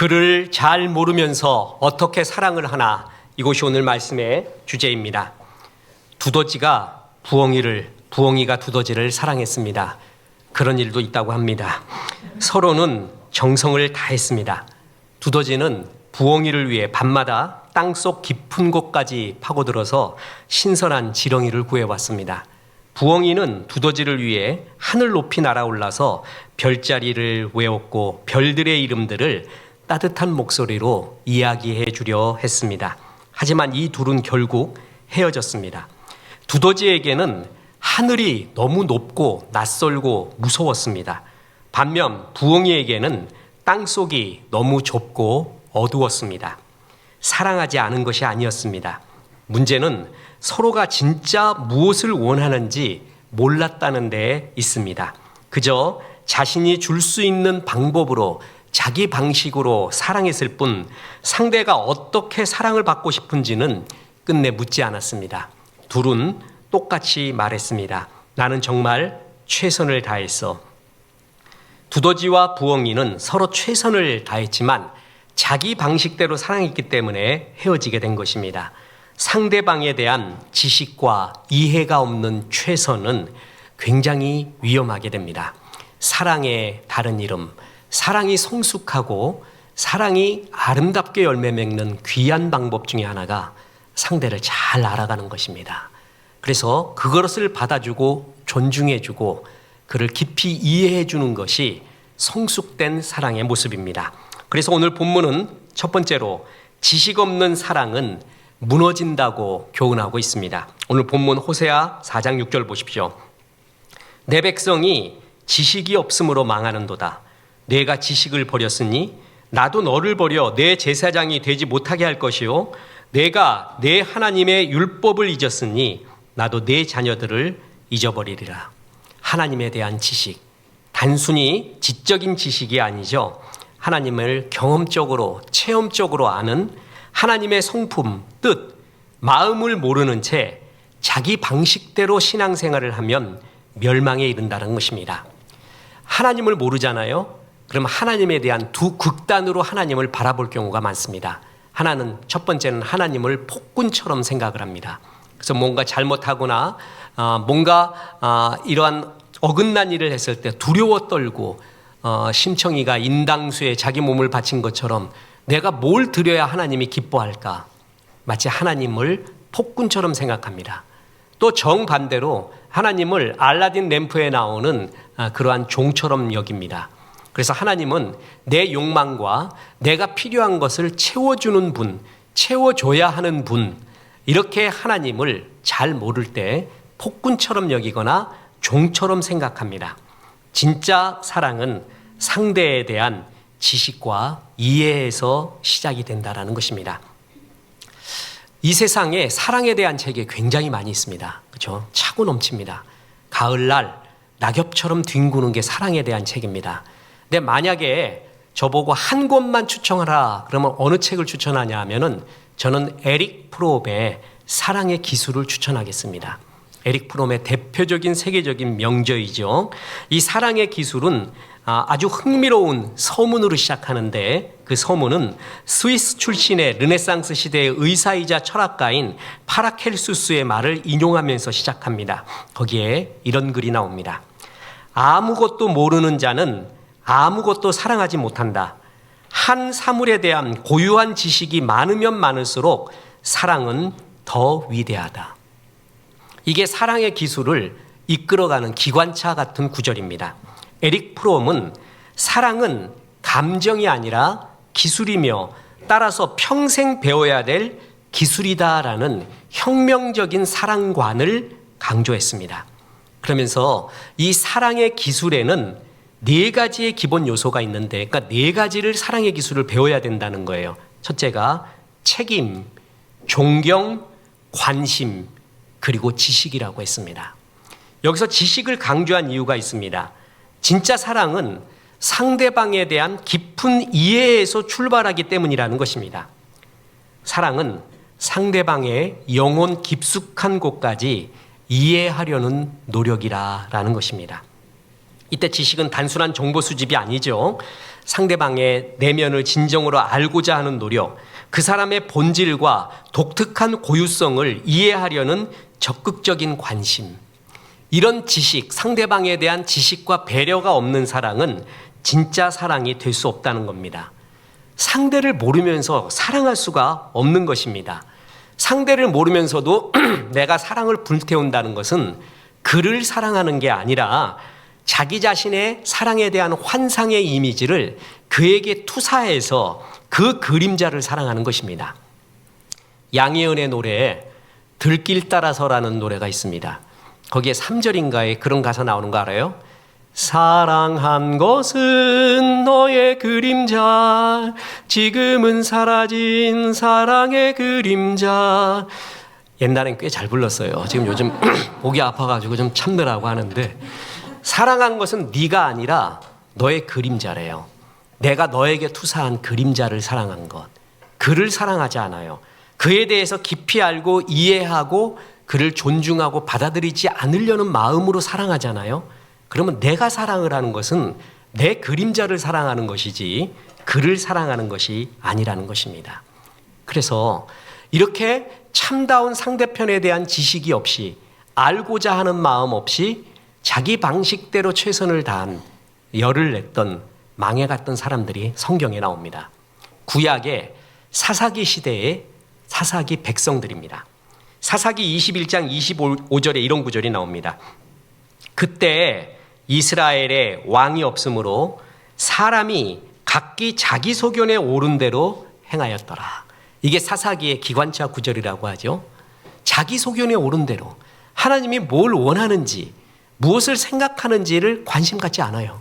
그를 잘 모르면서 어떻게 사랑을 하나, 이것이 오늘 말씀의 주제입니다. 두더지가 부엉이가 두더지를 사랑했습니다. 그런 일도 있다고 합니다. 서로는 정성을 다했습니다. 두더지는 부엉이를 위해 밤마다 땅속 깊은 곳까지 파고들어서 신선한 지렁이를 구해왔습니다. 부엉이는 두더지를 위해 하늘 높이 날아올라서 별자리를 외웠고 별들의 이름들을 따뜻한 목소리로 이야기해 주려 했습니다. 하지만 이 둘은 결국 헤어졌습니다. 두더지에게는 하늘이 너무 높고 낯설고 무서웠습니다. 반면 부엉이에게는 땅속이 너무 좁고 어두웠습니다. 사랑하지 않은 것이 아니었습니다. 문제는 서로가 진짜 무엇을 원하는지 몰랐다는 데 있습니다. 그저 자신이 줄 수 있는 방법으로 자기 방식으로 사랑했을 뿐 상대가 어떻게 사랑을 받고 싶은지는 끝내 묻지 않았습니다. 둘은 똑같이 말했습니다. 나는 정말 최선을 다했어. 두더지와 부엉이는 서로 최선을 다했지만 자기 방식대로 사랑했기 때문에 헤어지게 된 것입니다. 상대방에 대한 지식과 이해가 없는 최선은 굉장히 위험하게 됩니다. 사랑의 다른 이름, 사랑이 성숙하고 사랑이 아름답게 열매 맺는 귀한 방법 중에 하나가 상대를 잘 알아가는 것입니다. 그래서 그것을 받아주고 존중해주고 그를 깊이 이해해주는 것이 성숙된 사랑의 모습입니다. 그래서 오늘 본문은 첫 번째로 지식 없는 사랑은 무너진다고 교훈하고 있습니다. 오늘 본문 호세아 4장 6절 보십시오. 내 백성이 지식이 없음으로 망하는도다. 내가 지식을 버렸으니 나도 너를 버려 내 제사장이 되지 못하게 할 것이요 내가 내 하나님의 율법을 잊었으니 나도 내 자녀들을 잊어버리리라. 하나님에 대한 지식, 단순히 지적인 지식이 아니죠. 하나님을 경험적으로 체험적으로 아는 하나님의 성품, 뜻, 마음을 모르는 채 자기 방식대로 신앙생활을 하면 멸망에 이른다는 것입니다. 하나님을 모르잖아요. 그럼 하나님에 대한 두 극단으로 하나님을 바라볼 경우가 많습니다. 하나는 첫 번째는 하나님을 폭군처럼 생각을 합니다. 그래서 뭔가 잘못하거나 이러한 어긋난 일을 했을 때 두려워 떨고 심청이가 인당수에 자기 몸을 바친 것처럼 내가 뭘 드려야 하나님이 기뻐할까? 마치 하나님을 폭군처럼 생각합니다. 또 정반대로 하나님을 알라딘 램프에 나오는 그러한 종처럼 여깁니다. 그래서 하나님은 내 욕망과 내가 필요한 것을 채워주는 분, 채워줘야 하는 분, 이렇게 하나님을 잘 모를 때 폭군처럼 여기거나 종처럼 생각합니다. 진짜 사랑은 상대에 대한 지식과 이해에서 시작이 된다는 것입니다. 이 세상에 사랑에 대한 책이 굉장히 많이 있습니다. 그렇죠? 차고 넘칩니다. 가을날 낙엽처럼 뒹구는 게 사랑에 대한 책입니다. 근데 만약에 저보고 한 권만 추천하라 그러면 어느 책을 추천하냐 하면은 저는 에릭 프롬의 사랑의 기술을 추천하겠습니다. 에릭 프롬의 대표적인 세계적인 명저이죠. 이 사랑의 기술은 아주 흥미로운 서문으로 시작하는데 그 서문은 스위스 출신의 르네상스 시대의 의사이자 철학가인 파라켈수스의 말을 인용하면서 시작합니다. 거기에 이런 글이 나옵니다. 아무것도 모르는 자는 아무것도 사랑하지 못한다. 한 사물에 대한 고유한 지식이 많으면 많을수록 사랑은 더 위대하다. 이게 사랑의 기술을 이끌어가는 기관차 같은 구절입니다. 에릭 프롬은 사랑은 감정이 아니라 기술이며 따라서 평생 배워야 될 기술이다라는 혁명적인 사랑관을 강조했습니다. 그러면서 이 사랑의 기술에는 네 가지의 기본 요소가 있는데, 그러니까 네 가지를 사랑의 기술을 배워야 된다는 거예요. 첫째가 책임, 존경, 관심, 그리고 지식이라고 했습니다. 여기서 지식을 강조한 이유가 있습니다. 진짜 사랑은 상대방에 대한 깊은 이해에서 출발하기 때문이라는 것입니다. 사랑은 상대방의 영혼 깊숙한 곳까지 이해하려는 노력이라는 것입니다. 이때 지식은 단순한 정보 수집이 아니죠. 상대방의 내면을 진정으로 알고자 하는 노력, 그 사람의 본질과 독특한 고유성을 이해하려는 적극적인 관심. 이런 지식, 상대방에 대한 지식과 배려가 없는 사랑은 진짜 사랑이 될 수 없다는 겁니다. 상대를 모르면서 사랑할 수가 없는 것입니다. 상대를 모르면서도 내가 사랑을 불태운다는 것은 그를 사랑하는 게 아니라 자기 자신의 사랑에 대한 환상의 이미지를 그에게 투사해서 그 그림자를 사랑하는 것입니다. 양희은의 노래에 들길 따라서라는 노래가 있습니다. 거기에 3절인가에 그런 가사 나오는 거 알아요? 사랑한 것은 너의 그림자, 지금은 사라진 사랑의 그림자. 옛날엔 꽤 잘 불렀어요. 지금 요즘 목이 아파가지고 좀 참느라고 하는데, 사랑한 것은 네가 아니라 너의 그림자래요. 내가 너에게 투사한 그림자를 사랑한 것. 그를 사랑하지 않아요. 그에 대해서 깊이 알고 이해하고 그를 존중하고 받아들이지 않으려는 마음으로 사랑하잖아요. 그러면 내가 사랑을 하는 것은 내 그림자를 사랑하는 것이지 그를 사랑하는 것이 아니라는 것입니다. 그래서 이렇게 참다운 상대편에 대한 지식이 없이, 알고자 하는 마음 없이 자기 방식대로 최선을 다한, 열을 냈던, 망해갔던 사람들이 성경에 나옵니다. 구약의 사사기 시대의 사사기 백성들입니다. 사사기 21장 25절에 이런 구절이 나옵니다. 그때 이스라엘에 왕이 없으므로 사람이 각기 자기 소견에 오른 대로 행하였더라. 이게 사사기의 기관차 구절이라고 하죠. 자기 소견에 오른 대로, 하나님이 뭘 원하는지, 무엇을 생각하는지를 관심 갖지 않아요.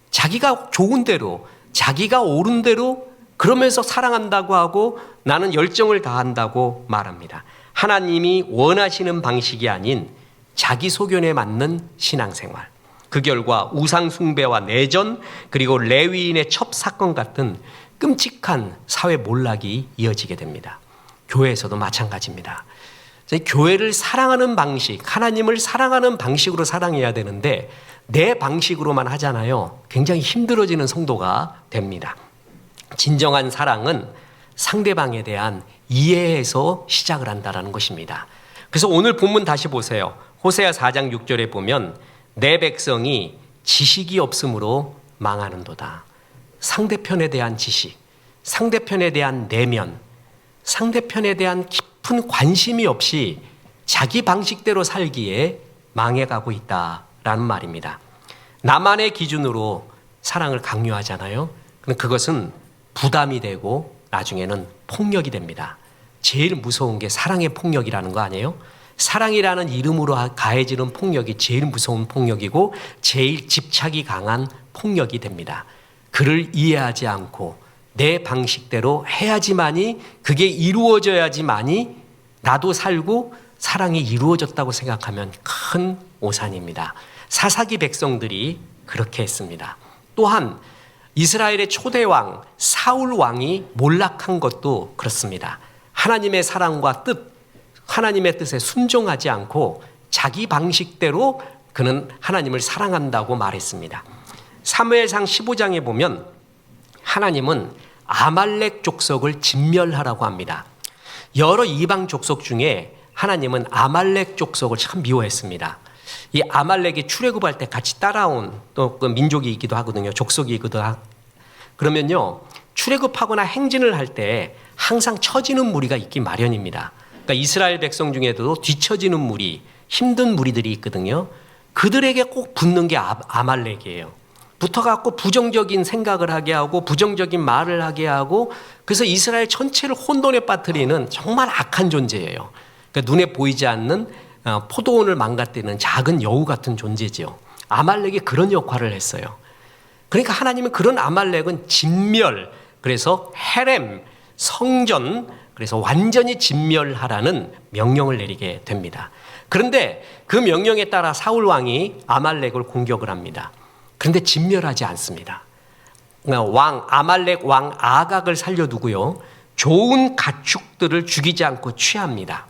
자기가 좋은 대로, 자기가 옳은 대로 그러면서 사랑한다고 하고 나는 열정을 다한다고 말합니다. 하나님이 원하시는 방식이 아닌 자기 소견에 맞는 신앙생활. 그 결과 우상 숭배와 내전, 그리고 레위인의 첩 사건 같은 끔찍한 사회 몰락이 이어지게 됩니다. 교회에서도 마찬가지입니다. 교회를 사랑하는 방식, 하나님을 사랑하는 방식으로 사랑해야 되는데 내 방식으로만 하잖아요. 굉장히 힘들어지는 성도가 됩니다. 진정한 사랑은 상대방에 대한 이해에서 시작을 한다는 것입니다. 그래서 오늘 본문 다시 보세요. 호세아 4장 6절에 보면 내 백성이 지식이 없으므로 망하는도다. 상대편에 대한 지식, 상대편에 대한 내면, 상대편에 대한 깊은 관심이 없이 자기 방식대로 살기에 망해가고 있다라는 말입니다. 나만의 기준으로 사랑을 강요하잖아요. 그럼 그것은 부담이 되고 나중에는 폭력이 됩니다. 제일 무서운 게 사랑의 폭력이라는 거 아니에요? 사랑이라는 이름으로 가해지는 폭력이 제일 무서운 폭력이고 제일 집착이 강한 폭력이 됩니다. 그를 이해하지 않고 내 방식대로 해야지만이, 그게 이루어져야지만이 나도 살고 사랑이 이루어졌다고 생각하면 큰 오산입니다. 사사기 백성들이 그렇게 했습니다. 또한 이스라엘의 초대왕 사울 왕이 몰락한 것도 그렇습니다. 하나님의 사랑과 뜻, 하나님의 뜻에 순종하지 않고 자기 방식대로 그는 하나님을 사랑한다고 말했습니다. 사무엘상 15장에 보면 하나님은 아말렉 족속을 진멸하라고 합니다. 여러 이방 족속 중에 하나님은 아말렉 족속을 참 미워했습니다. 이 아말렉이 출애굽할 때 같이 따라온 또 그 민족이기도 하거든요. 족속이기도 하고. 그러면요, 출애굽하거나 행진을 할 때 항상 처지는 무리가 있기 마련입니다. 그러니까 이스라엘 백성 중에도 뒤처지는 무리, 힘든 무리들이 있거든요. 그들에게 꼭 붙는 게 아말렉이에요. 붙어갖고 부정적인 생각을 하게 하고 부정적인 말을 하게 하고, 그래서 이스라엘 전체를 혼돈에 빠뜨리는 정말 악한 존재예요. 그러니까 눈에 보이지 않는 포도원을 망가뜨리는 작은 여우 같은 존재죠. 아말렉이 그런 역할을 했어요. 그러니까 하나님은 그런 아말렉은 진멸, 그래서 헤렘, 성전, 그래서 완전히 진멸하라는 명령을 내리게 됩니다. 그런데 그 명령에 따라 사울 왕이 아말렉을 공격을 합니다. 그런데 진멸하지 않습니다. 아말렉 왕 아각을 살려두고요, 좋은 가축들을 죽이지 않고 취합니다.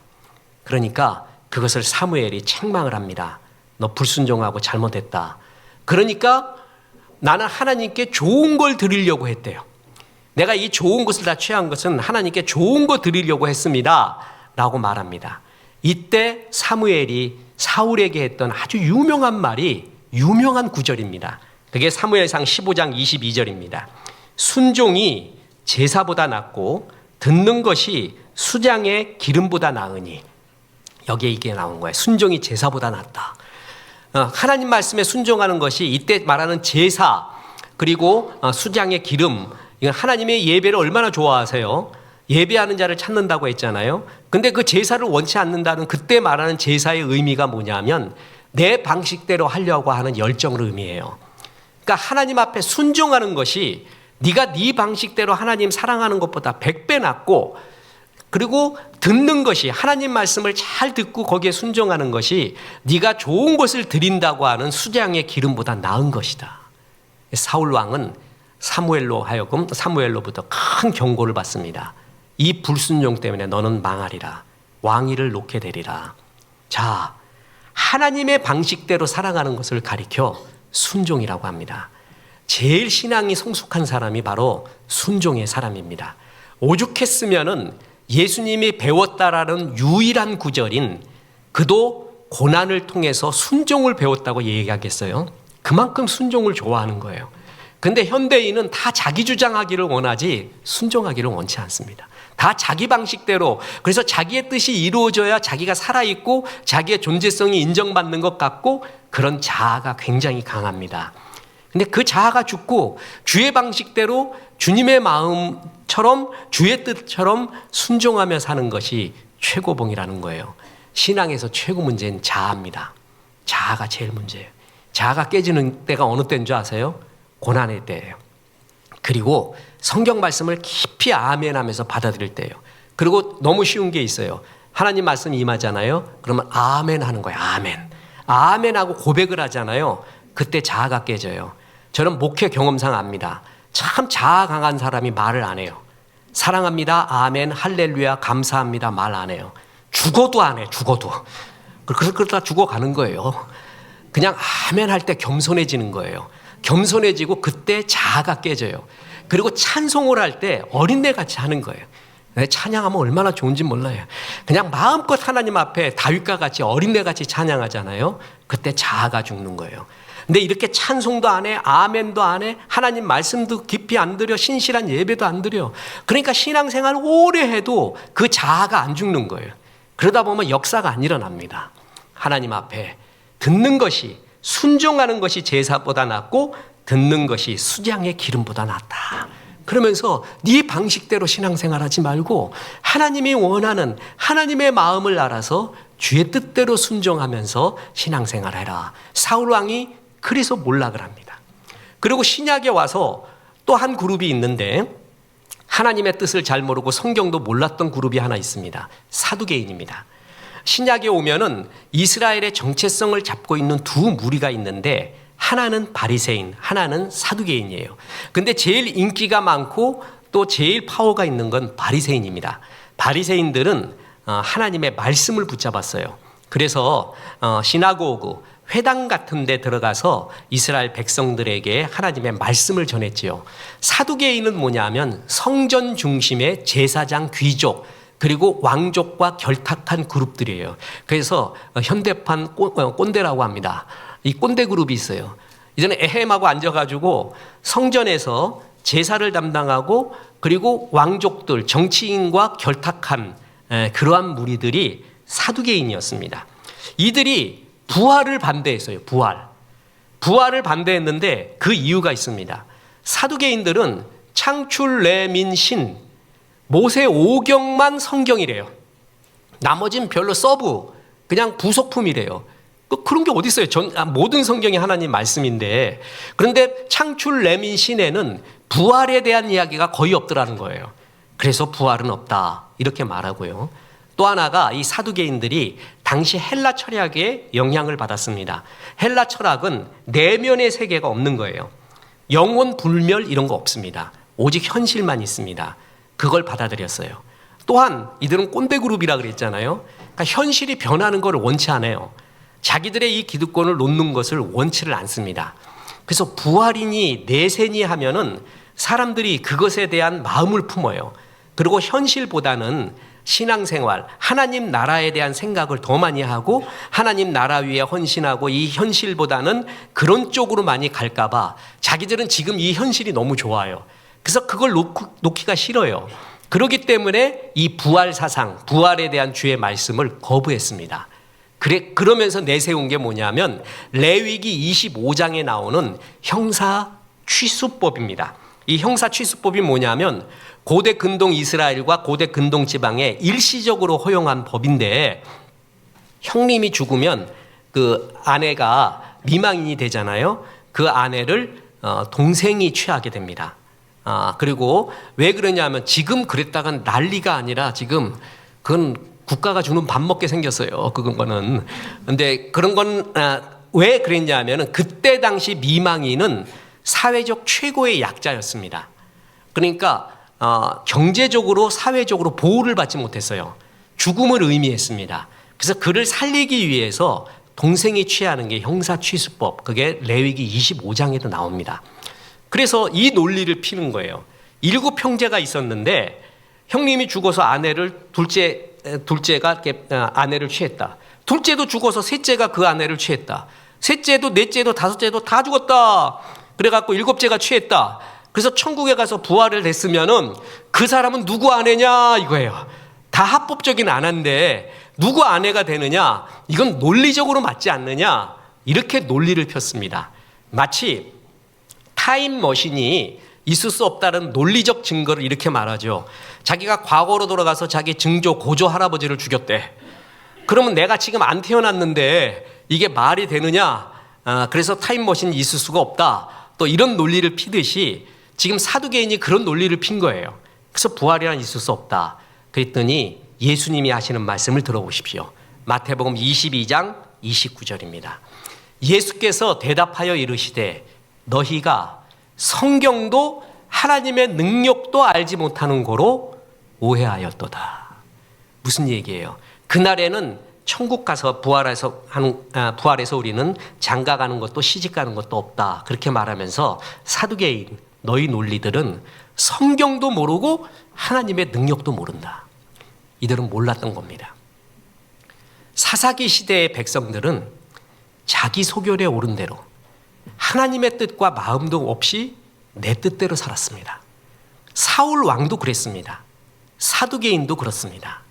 그러니까 그것을 사무엘이 책망을 합니다. 너 불순종하고 잘못했다. 그러니까 나는 하나님께 좋은 걸 드리려고 했대요. 내가 이 좋은 것을 다 취한 것은 하나님께 좋은 거 드리려고 했습니다 라고 말합니다. 이때 사무엘이 사울에게 했던 아주 유명한 말이 유명한 구절입니다. 그게 사무엘상 15장 22절입니다. 순종이 제사보다 낫고 듣는 것이 수장의 기름보다 나으니. 여기에 이게 나온 거예요. 순종이 제사보다 낫다. 하나님 말씀에 순종하는 것이 이때 말하는 제사 그리고 수장의 기름, 하나님의 예배를 얼마나 좋아하세요? 예배하는 자를 찾는다고 했잖아요. 근데 그 제사를 원치 않는다는 그때 말하는 제사의 의미가 뭐냐면 내 방식대로 하려고 하는 열정을 의미해요. 그러니까 하나님 앞에 순종하는 것이 네가 네 방식대로 하나님 사랑하는 것보다 100배 낫고, 그리고 듣는 것이 하나님 말씀을 잘 듣고 거기에 순종하는 것이 네가 좋은 것을 드린다고 하는 수장의 기름보다 나은 것이다. 사울 왕은 사무엘로부터 큰 경고를 받습니다. 이 불순종 때문에 너는 망하리라. 왕위를 놓게 되리라. 자, 하나님의 방식대로 살아가는 것을 가리켜 순종이라고 합니다. 제일 신앙이 성숙한 사람이 바로 순종의 사람입니다. 오죽했으면은 예수님이 배웠다라는 유일한 구절인 그도 고난을 통해서 순종을 배웠다고 얘기하겠어요? 그만큼 순종을 좋아하는 거예요. 근데 현대인은 다 자기 주장하기를 원하지 순종하기를 원치 않습니다. 다 자기 방식대로, 그래서 자기의 뜻이 이루어져야 자기가 살아있고 자기의 존재성이 인정받는 것 같고, 그런 자아가 굉장히 강합니다. 근데 그 자아가 죽고 주의 방식대로 주님의 마음처럼 주의 뜻처럼 순종하며 사는 것이 최고봉이라는 거예요. 신앙에서 최고 문제는 자아입니다. 자아가 제일 문제예요. 자아가 깨지는 때가 어느 때인 줄 아세요? 고난의 때예요. 그리고 성경 말씀을 깊이 아멘 하면서 받아들일 때예요. 그리고 너무 쉬운 게 있어요. 하나님 말씀 임하잖아요. 그러면 아멘 하는 거예요. 아멘. 아멘 하고 고백을 하잖아요. 그때 자아가 깨져요. 저는 목회 경험상 압니다. 참 자아 강한 사람이 말을 안 해요. 사랑합니다. 아멘. 할렐루야. 감사합니다. 말 안 해요. 죽어도 안 해. 죽어도. 그러다 죽어가는 거예요. 그냥 아멘 할 때 겸손해지는 거예요. 겸손해지고 그때 자아가 깨져요. 그리고 찬송을 할 때 어린애 같이 하는 거예요. 찬양하면 얼마나 좋은지 몰라요. 그냥 마음껏 하나님 앞에 다윗과 같이 어린애 같이 찬양하잖아요. 그때 자아가 죽는 거예요. 근데 이렇게 찬송도 안 해, 아멘도 안 해, 하나님 말씀도 깊이 안 드려, 신실한 예배도 안 드려. 그러니까 신앙생활 오래 해도 그 자아가 안 죽는 거예요. 그러다 보면 역사가 안 일어납니다. 하나님 앞에 듣는 것이, 순종하는 것이 제사보다 낫고 듣는 것이 수장의 기름보다 낫다. 그러면서 네 방식대로 신앙생활하지 말고 하나님이 원하는 하나님의 마음을 알아서 주의 뜻대로 순종하면서 신앙생활해라. 사울 왕이 그래서 몰락을 합니다. 그리고 신약에 와서 또 한 그룹이 있는데 하나님의 뜻을 잘 모르고 성경도 몰랐던 그룹이 하나 있습니다. 사두개인입니다. 신약에 오면은 이스라엘의 정체성을 잡고 있는 두 무리가 있는데 하나는 바리새인, 하나는 사두개인이에요. 근데 제일 인기가 많고 또 제일 파워가 있는 건 바리새인입니다. 바리새인들은 하나님의 말씀을 붙잡았어요. 그래서 시나고그, 회당 같은 데 들어가서 이스라엘 백성들에게 하나님의 말씀을 전했지요. 사두개인은 뭐냐면 성전 중심의 제사장 귀족, 그리고 왕족과 결탁한 그룹들이에요. 그래서 현대판 꼰대라고 합니다. 이 꼰대 그룹이 있어요. 이전에 에헴하고 앉아가지고 성전에서 제사를 담당하고 그리고 왕족들, 정치인과 결탁한 그러한 무리들이 사두개인이었습니다. 이들이 부활을 반대했어요. 부활을 반대했는데 그 이유가 있습니다. 사두개인들은 창출, 레민, 신, 모세 5경만 성경이래요. 나머지는 별로 서브, 그냥 부속품이래요. 그런 게 어디 있어요? 모든 성경이 하나님 말씀인데. 그런데 창출, 레민, 신에는 부활에 대한 이야기가 거의 없더라는 거예요. 그래서 부활은 없다 이렇게 말하고요. 또 하나가 이 사두개인들이 당시 헬라 철학에 영향을 받았습니다. 헬라 철학은 내면의 세계가 없는 거예요. 영혼 불멸 이런 거 없습니다. 오직 현실만 있습니다. 그걸 받아들였어요. 또한 이들은 꼰대 그룹이라 그랬잖아요. 그러니까 현실이 변하는 걸 원치 않아요. 자기들의 이 기득권을 놓는 것을 원치를 않습니다. 그래서 부활이니 내세니 하면은 사람들이 그것에 대한 마음을 품어요. 그리고 현실보다는 신앙생활, 하나님 나라에 대한 생각을 더 많이 하고 하나님 나라 위에 헌신하고 이 현실보다는 그런 쪽으로 많이 갈까봐 자기들은 지금 이 현실이 너무 좋아요. 그래서 그걸 놓기가 싫어요. 그렇기 때문에 이 부활 사상, 부활에 대한 주의 말씀을 거부했습니다. 그러면서 내세운 게 뭐냐면 레위기 25장에 나오는 형사 취수법입니다. 이 형사 취수법이 뭐냐면 고대 근동 이스라엘과 고대 근동 지방에 일시적으로 허용한 법인데 형님이 죽으면 그 아내가 미망인이 되잖아요. 그 아내를 동생이 취하게 됩니다. 그리고 왜 그러냐면 지금 그랬다간 난리가 아니라 지금 그건 국가가 주는 밥 먹게 생겼어요. 그거는. 근데 그런 건 왜 그랬냐면은 그때 당시 미망인은 사회적 최고의 약자였습니다. 그러니까 경제적으로 사회적으로 보호를 받지 못했어요. 죽음을 의미했습니다. 그래서 그를 살리기 위해서 동생이 취하는 게 형사취수법, 그게 레위기 25장에도 나옵니다. 그래서 이 논리를 피는 거예요. 7 형제가 있었는데 형님이 죽어서 둘째가 이렇게 아내를 취했다. 둘째도 죽어서 셋째가 그 아내를 취했다. 셋째도 넷째도 다섯째도 다 죽었다. 그래갖고 7째가 취했다. 그래서 천국에 가서 부활을 했으면은 그 사람은 누구 아내냐 이거예요. 다 합법적인 아내인데 누구 아내가 되느냐? 이건 논리적으로 맞지 않느냐? 이렇게 논리를 폈습니다. 마치 타임머신이 있을 수 없다는 논리적 증거를 이렇게 말하죠. 자기가 과거로 돌아가서 자기 증조 고조 할아버지를 죽였대. 그러면 내가 지금 안 태어났는데 이게 말이 되느냐? 그래서 타임머신이 있을 수가 없다. 또 이런 논리를 피듯이 지금 사두개인이 그런 논리를 핀 거예요. 그래서 부활이란 있을 수 없다. 그랬더니 예수님이 하시는 말씀을 들어보십시오. 마태복음 22장 29절입니다. 예수께서 대답하여 이르시되 너희가 성경도 하나님의 능력도 알지 못하는 거로 오해하였도다. 무슨 얘기예요? 그날에는 천국 가서 부활해서 우리는 장가 가는 것도 시집 가는 것도 없다. 그렇게 말하면서 사두개인 너희 논리들은 성경도 모르고 하나님의 능력도 모른다. 이들은 몰랐던 겁니다. 사사기 시대의 백성들은 자기 소견에 오른 대로 하나님의 뜻과 마음도 없이 내 뜻대로 살았습니다. 사울 왕도 그랬습니다. 사두개인도 그렇습니다.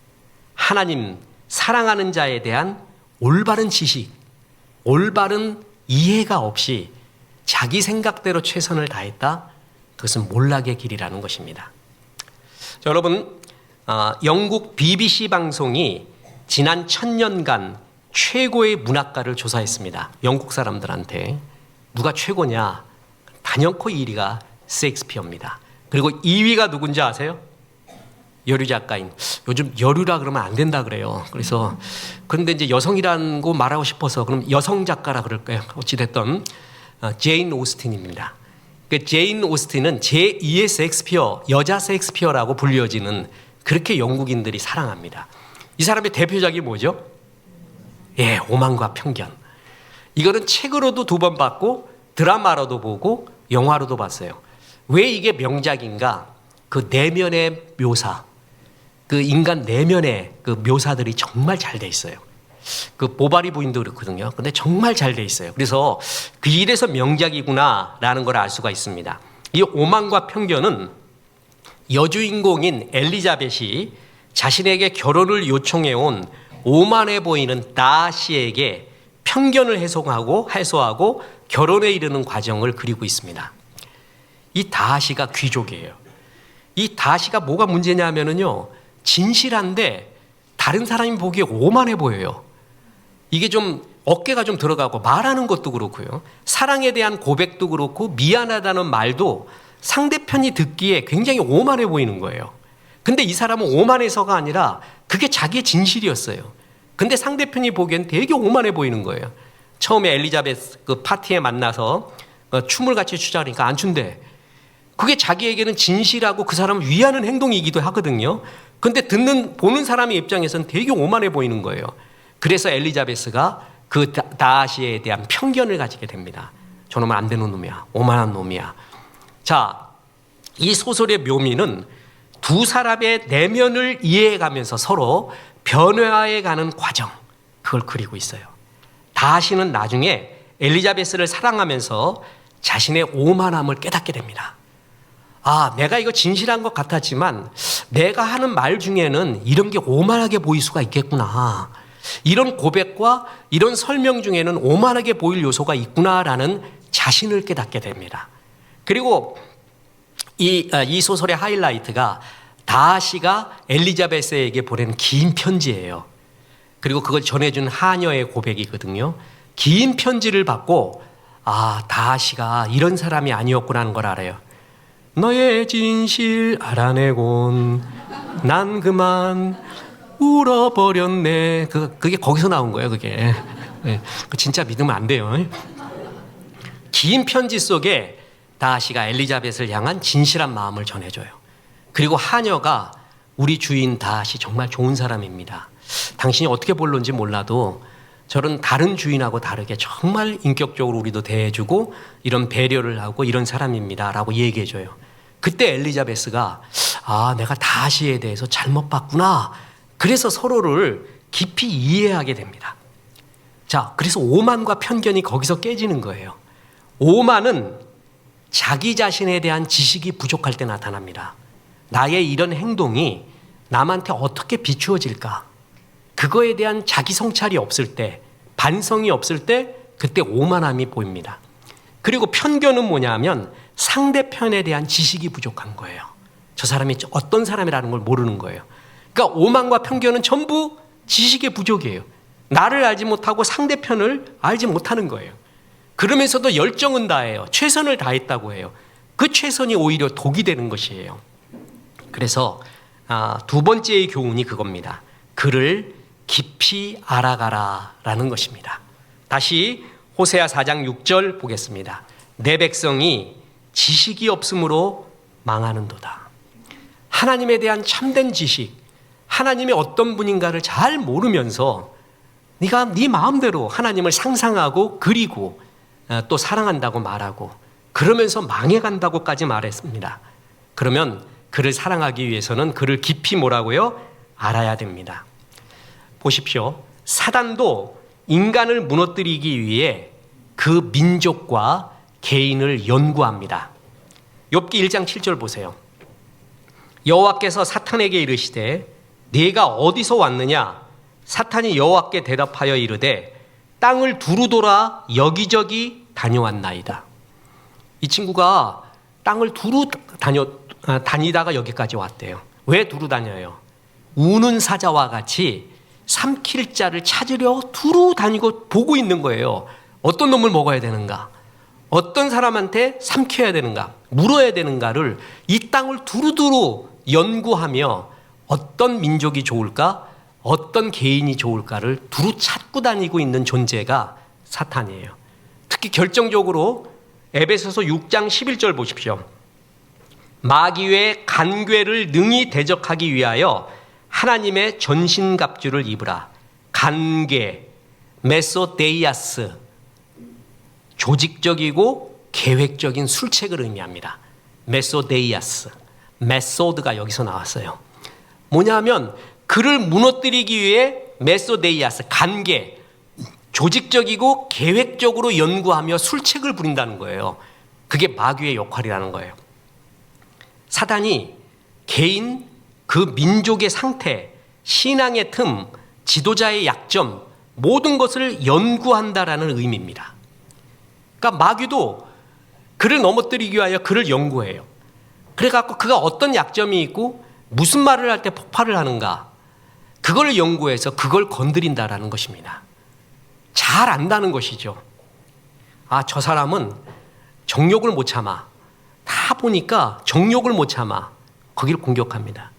하나님 사랑하는 자에 대한 올바른 지식, 올바른 이해가 없이 자기 생각대로 최선을 다했다. 그것은 몰락의 길이라는 것입니다. 자, 여러분, 영국 BBC 방송이 지난 1000년간 최고의 문학가를 조사했습니다. 영국 사람들한테. 누가 최고냐? 단연코 1위가 셰익스피어입니다. 그리고 2위가 누군지 아세요? 여류 작가인. 요즘 여류라 그러면 안 된다 그래요. 그래서 그런데 이제 여성이라는 거 말하고 싶어서 그럼 여성 작가라 그럴까요? 어찌됐든 제인 오스틴입니다. 그 제인 오스틴은 제2의 셰익스피어, 여자 셰익스피어라고 불려지는 그렇게 영국인들이 사랑합니다. 이 사람의 대표작이 뭐죠? 예, 오만과 편견. 이거는 책으로도 2번 봤고 드라마로도 보고 영화로도 봤어요. 왜 이게 명작인가? 그 내면의 묘사, 그 인간 내면의 그 묘사들이 정말 잘 돼 있어요. 그 보바리 부인도 그렇거든요. 근데 정말 잘 돼 있어요. 그래서 그 이래서 명작이구나라는 걸 알 수가 있습니다. 이 오만과 편견은 여주인공인 엘리자벳이 자신에게 결혼을 요청해온 오만해 보이는 다시에게 편견을 해소하고 결혼에 이르는 과정을 그리고 있습니다. 이 다시가 귀족이에요. 이 다시가 뭐가 문제냐면요, 진실한데 다른 사람이 보기에 오만해 보여요. 이게 좀 어깨가 좀 들어가고 말하는 것도 그렇고요. 사랑에 대한 고백도 그렇고 미안하다는 말도 상대편이 듣기에 굉장히 오만해 보이는 거예요. 근데 이 사람은 오만해서가 아니라 그게 자기의 진실이었어요. 근데 상대편이 보기엔 되게 오만해 보이는 거예요. 처음에 엘리자베스 그 파티에 만나서 춤을 같이 추자 그러니까 안 춘대. 그게 자기에게는 진실하고 그 사람을 위하는 행동이기도 하거든요. 근데 보는 사람의 입장에서는 되게 오만해 보이는 거예요. 그래서 엘리자베스가 그 다시에 대한 편견을 가지게 됩니다. 저놈은 안 되는 놈이야. 오만한 놈이야. 자, 이 소설의 묘미는 두 사람의 내면을 이해해가면서 서로 변화해가는 과정, 그걸 그리고 있어요. 다시는 나중에 엘리자베스를 사랑하면서 자신의 오만함을 깨닫게 됩니다. 아, 내가 이거 진실한 것 같았지만 내가 하는 말 중에는 이런 게 오만하게 보일 수가 있겠구나. 이런 고백과 이런 설명 중에는 오만하게 보일 요소가 있구나라는 자신을 깨닫게 됩니다. 그리고 이 소설의 하이라이트가 다시가 엘리자베스에게 보낸 긴 편지예요. 그리고 그걸 전해준 하녀의 고백이거든요. 긴 편지를 받고 아, 다시가 이런 사람이 아니었구나 하는 걸 알아요. 너의 진실 알아내곤 난 그만 울어버렸네. 그게 거기서 나온 거예요. 그게 진짜 믿으면 안 돼요. 긴 편지 속에 다시가 엘리자벳을 향한 진실한 마음을 전해줘요. 그리고 하녀가 우리 주인 다시 정말 좋은 사람입니다. 당신이 어떻게 볼런지 몰라도 저런 다른 주인하고 다르게 정말 인격적으로 우리도 대해주고 이런 배려를 하고 이런 사람입니다 라고 얘기해줘요. 그때 엘리자베스가 아, 내가 다시에 대해서 잘못 봤구나. 그래서 서로를 깊이 이해하게 됩니다. 자, 그래서 오만과 편견이 거기서 깨지는 거예요. 오만은 자기 자신에 대한 지식이 부족할 때 나타납니다. 나의 이런 행동이 남한테 어떻게 비추어질까? 그거에 대한 자기 성찰이 없을 때, 반성이 없을 때 그때 오만함이 보입니다. 그리고 편견은 뭐냐면 상대편에 대한 지식이 부족한 거예요. 저 사람이 어떤 사람이라는 걸 모르는 거예요. 그러니까 오만과 편견은 전부 지식의 부족이에요. 나를 알지 못하고 상대편을 알지 못하는 거예요. 그러면서도 열정은 다해요. 최선을 다했다고 해요. 그 최선이 오히려 독이 되는 것이에요. 그래서 두 번째의 교훈이 그겁니다. 그를 깊이 알아가라라는 것입니다. 다시 호세아 4장 6절 보겠습니다. 내 백성이 지식이 없으므로 망하는도다. 하나님에 대한 참된 지식, 하나님이 어떤 분인가를 잘 모르면서 네가 네 마음대로 하나님을 상상하고 그리고 또 사랑한다고 말하고 그러면서 망해간다고까지 말했습니다. 그러면 그를 사랑하기 위해서는 그를 깊이 뭐라고요? 알아야 됩니다. 보십시오. 사단도 인간을 무너뜨리기 위해 그 민족과 개인을 연구합니다. 욥기 1장 7절 보세요. 여호와께서 사탄에게 이르시되 네가 어디서 왔느냐? 사탄이 여호와께 대답하여 이르되 땅을 두루 돌아 여기저기 다녀왔나이다. 이 친구가 땅을 두루 다니다가 여기까지 왔대요. 왜 두루 다녀요? 우는 사자와 같이 삼킬 자를 찾으려 두루 다니고 보고 있는 거예요. 어떤 놈을 먹어야 되는가? 어떤 사람한테 삼켜야 되는가? 물어야 되는가를 이 땅을 두루두루 연구하며 어떤 민족이 좋을까? 어떤 개인이 좋을까를 두루 찾고 다니고 있는 존재가 사탄이에요. 특히 결정적으로 에베소서 6장 11절 보십시오. 마귀의 간궤를 능히 대적하기 위하여 하나님의 전신갑주를 입으라. 간궤, 메소데이아스, 조직적이고 계획적인 술책을 의미합니다. 메소데이아스, 메소드가 여기서 나왔어요. 뭐냐면 그를 무너뜨리기 위해 메소데이아스, 간궤, 조직적이고 계획적으로 연구하며 술책을 부린다는 거예요. 그게 마귀의 역할이라는 거예요. 사단이 개인, 그 민족의 상태, 신앙의 틈, 지도자의 약점, 모든 것을 연구한다라는 의미입니다. 그러니까 마귀도 그를 넘어뜨리기 위하여 그를 연구해요. 그래갖고 그가 어떤 약점이 있고 무슨 말을 할 때 폭발을 하는가, 그걸 연구해서 그걸 건드린다라는 것입니다. 잘 안다는 것이죠. 아, 저 사람은 정욕을 못 참아. 다 보니까 정욕을 못 참아. 거기를 공격합니다.